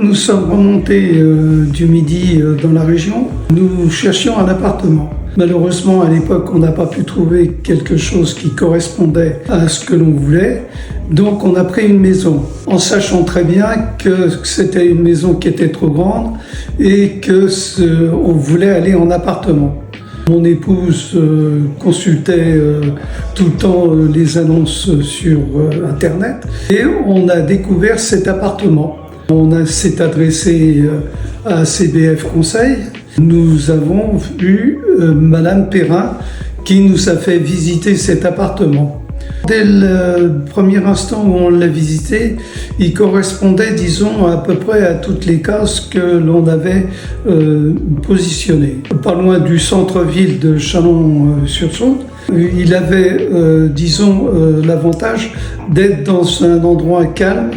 Nous sommes remontés du Midi dans la région. Nous cherchions un appartement. Malheureusement, à l'époque, on n'a pas pu trouver quelque chose qui correspondait à ce que l'on voulait. Donc, on a pris une maison, en sachant très bien que c'était une maison qui était trop grande et qu'on voulait aller en appartement. Mon épouse consultait tout le temps les annonces sur Internet et on a découvert cet appartement. On s'est adressé à CBF Conseil. Nous avons eu Madame Perrin qui nous a fait visiter cet appartement. Dès le premier instant où on l'a visité, il correspondait, disons, à peu près à toutes les cases que l'on avait positionnées. Pas loin du centre-ville de Chalon-sur-Saône, il avait, disons, l'avantage d'être dans un endroit calme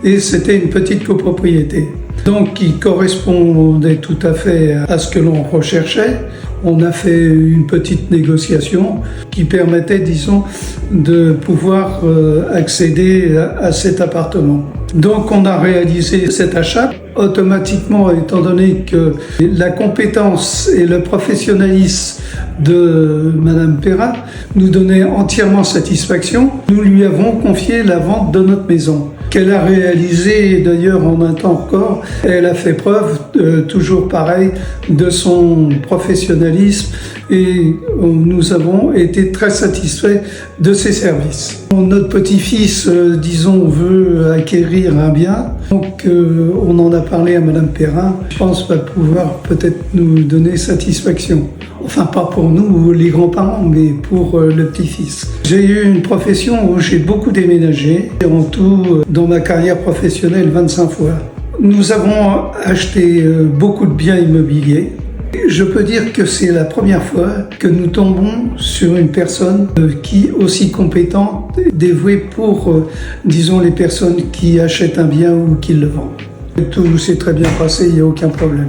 et c'était une petite copropriété. Donc, il correspondait tout à fait à ce que l'on recherchait. On a fait une petite négociation qui permettait, disons, de pouvoir accéder à cet appartement. Donc, on a réalisé cet achat. Automatiquement, étant donné que la compétence et le professionnalisme de Madame Perrin nous donnaient entièrement satisfaction, nous lui avons confié la vente de notre maison, qu'elle a réalisée d'ailleurs en un temps record. Elle a fait preuve, toujours pareil, de son professionnalisme et nous avons été très satisfaits de ses services. Notre petit-fils, disons, veut acquérir un bien, donc on en a parlé à Madame Perrin. Je pense va pouvoir peut-être nous donner satisfaction. Enfin, pas pour nous, les grands-parents, mais pour le petit-fils. J'ai eu une profession où j'ai beaucoup déménagé, en tout, dans ma carrière professionnelle, 25 fois. Nous avons acheté beaucoup de biens immobiliers. Je peux dire que c'est la première fois que nous tombons sur une personne qui est aussi compétente, dévouée pour, disons, les personnes qui achètent un bien ou qui le vendent. Tout s'est très bien passé, il n'y a aucun problème.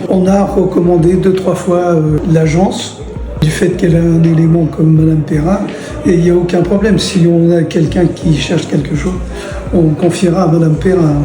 On a recommandé 2-3 fois l'agence, du fait qu'elle a un élément comme Madame Perrin, et il n'y a aucun problème. Si on a quelqu'un qui cherche quelque chose, on confiera à Madame Perrin.